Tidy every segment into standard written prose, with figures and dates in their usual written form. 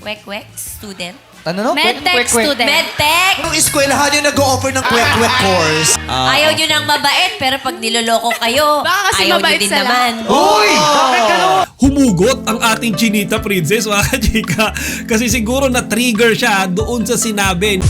Kwek-kwek student? Ano no? Medtech student. Medtech! Anong eskwelahan yung nag-o-offer ng kwek-kwek course? Ayaw nyo nang mabait, pero pag niloloko kayo, Baka kasi ayaw nyo mabait din sila. naman. Uy! Humugot ang ating Chinita Princess, mga kachika. Kasi siguro na-trigger siya doon sa sinabi.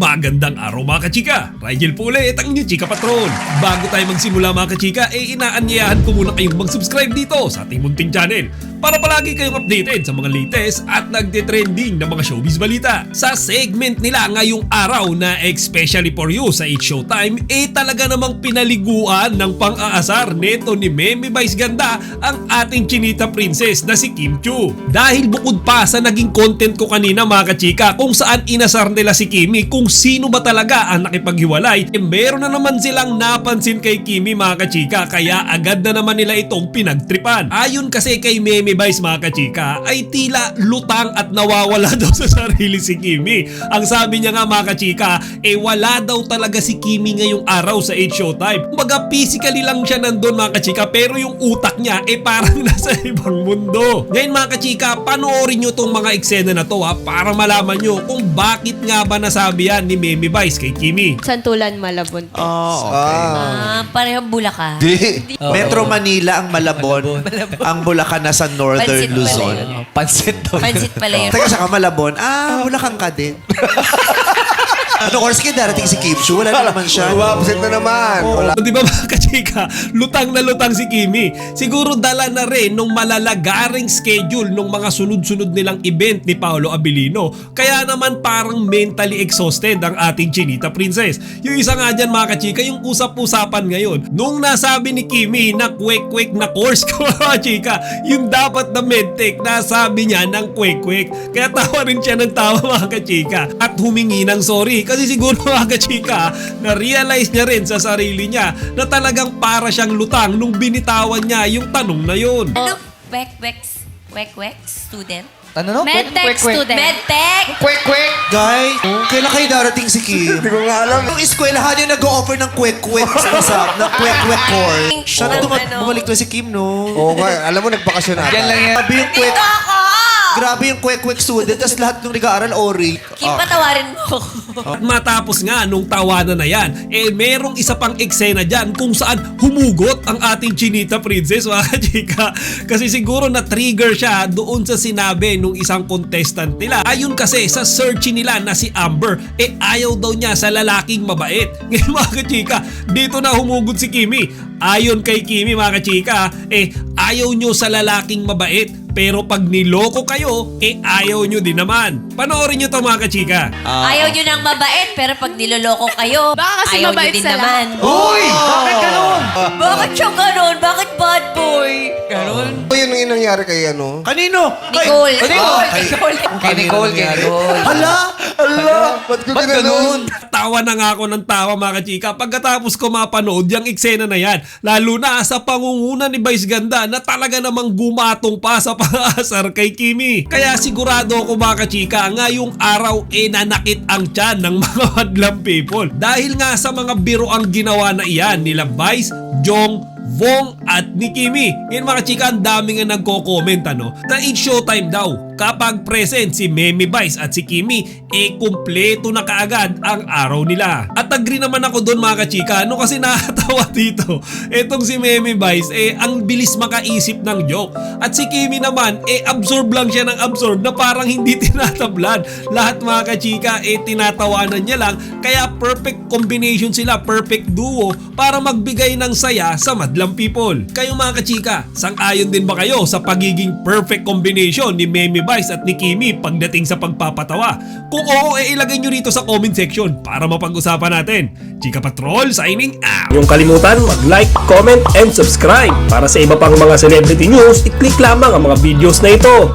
Magandang araw mga kachika! Rigel po ulit ang inyong Chika Patrol. Bago tayo magsimula mga kachika, inaanyayahan ko muna kayong mag-subscribe dito sa ating munting channel para palagi kayong updated sa mga latest at nagde-trending na mga showbiz balita. Sa segment nila ngayong araw na especially for you sa It's Showtime, talaga namang pinaliguan ng pang-aasar neto ni Meme Vice Ganda ang ating Chinita Princess na si Kim Chiu. Dahil bukod pa sa naging content ko kanina mga kachika kung saan inasar nila si Kimi kung sino ba talaga ang nakipaghiwalay, meron na naman silang napansin kay Kimi mga kachika kaya agad na naman nila itong pinagtripan. Ayon kasi kay Meme Vice mga kachika ay tila lutang at nawawala daw sa sarili si Kimi. Ang sabi niya nga mga kachika wala daw talaga si Kimi ngayong araw sa It's Showtime. Kumbaga physically lang siya nandun mga kachika pero yung utak niya parang nasa ibang mundo. Ngayon mga kachika, panoorin nyo tong mga eksena na to para malaman nyo kung bakit nga ba nasabi yan ni Meme Vice kay Kimi. Santulan Malabon. Parehong Bulacan. Metro Manila ang Malabon. Ang Bulacan nasa Northern Pansit pala Luzon. yun. Pansit to. Pansit pala yun. Teka, sa Malabon. Bulacan ka din. Ano course kayo darating si Kim Chiu? Wala na naman siya. Upset na naman. Wala. Di ba mga kachika, lutang na lutang si Kimi. Siguro dala na rin nung malalagaring schedule nung mga sunod-sunod nilang event ni Paolo Abilino. Kaya naman parang mentally exhausted ang ating Chinita Princess. Yung isa nga dyan mga kachika, yung usap-usapan ngayon. Nung nasabi ni Kimi na kwek-kwek na course ko mga kachika, yung dapat na medtech, nasabi niya ng kwek-kwek. Kaya tawa rin siya ng tawa mga kachika at humingi ng sorry. Kasi siguro mga kachika, na-realize niya rin sa sarili niya na talagang para siyang lutang nung binitawan niya yung tanong na yun. Ano? Kwek-kwek student? Ano no? Medtech student. Medtech! Kwek-kwek. Guy, kailan kayo darating si Kim? Hindi ko nga alam. Anong eskwelahan yung nag-o-offer ng kwek-kwek ng kwek-kwek course? Sana bumalik to si Kim, no? Oo nga, alam mo, nagbakasyon ata. Yan lang yan. Grabe yung kwek... Dito ako! Grabe yung kwek-kwek student, tapos lahat ng nag-aaral oral. Kim, patawarin mo ako. At matapos nga nung tawanan na yan, merong isa pang eksena dyan kung saan humugot ang ating Chinita Princess mga kachika. Kasi siguro na-trigger siya doon sa sinabi nung isang contestant nila. Ayun kasi sa search nila na si Amber, ayaw daw niya sa lalaking mabait. Ngayon mga kachika, dito na humugot si Kimi. Ayon kay Kimi mga kachika, ayaw nyo sa lalaking mabait. Pero pag niloko kayo, ayaw nyo din naman. Panoorin nyo to mga kachika. Ayaw nyo nang mabait, pero pag niloloko kayo, Baka kasi ayaw nyo mabait din sila. naman. Uy! Bakit ganun? Bakit siya ganon? Bakit bad boy? Ganon. Ano yun yung nangyari kay ano? Kanino? Nicole. Nicole. Kay Nicole, kay Nicole. Hala! Ba't ko Ba't ganun? Tawa na nga ako ng tawa mga kachika pagkatapos ko mapanood yung eksena na yan. Lalo na sa pangunguna ni Vice Ganda na talaga namang gumatong pa sa pang-aasar kay Kimi. Kaya sigurado ako mga kachika ngayong araw nanakit ang tiyan ng mga madlang people. Dahil nga sa mga biro ang ginawa na iyan nila Vice, Jong, Vong at ni Kimi. Yan mga chika, ang dami nga nagko-comment na It's Showtime daw. Kapag present si Meme Vice at si Kimi, kumpleto na kaagad ang araw nila. At agree naman ako doon mga kachika, kasi nakatawa dito. Etong si Meme Vice, ang bilis makaisip ng joke. At si Kimi naman, absorb lang siya ng absorb na parang hindi tinatablan. Lahat mga kachika, tinatawanan niya lang. Kaya perfect combination sila, perfect duo para magbigay ng saya sa madlang people. Kayong mga kachika, sang-ayon din ba kayo sa pagiging perfect combination ni Meme Vice at ni Kimi pagdating sa pagpapatawa? Kung oo, ilagay nyo rito sa comment section para mapag-usapan natin. Chika Patrol signing out! Huwag kalimutan mag-like, comment, and subscribe. Para sa iba pang mga celebrity news, i-click lamang ang mga videos na ito.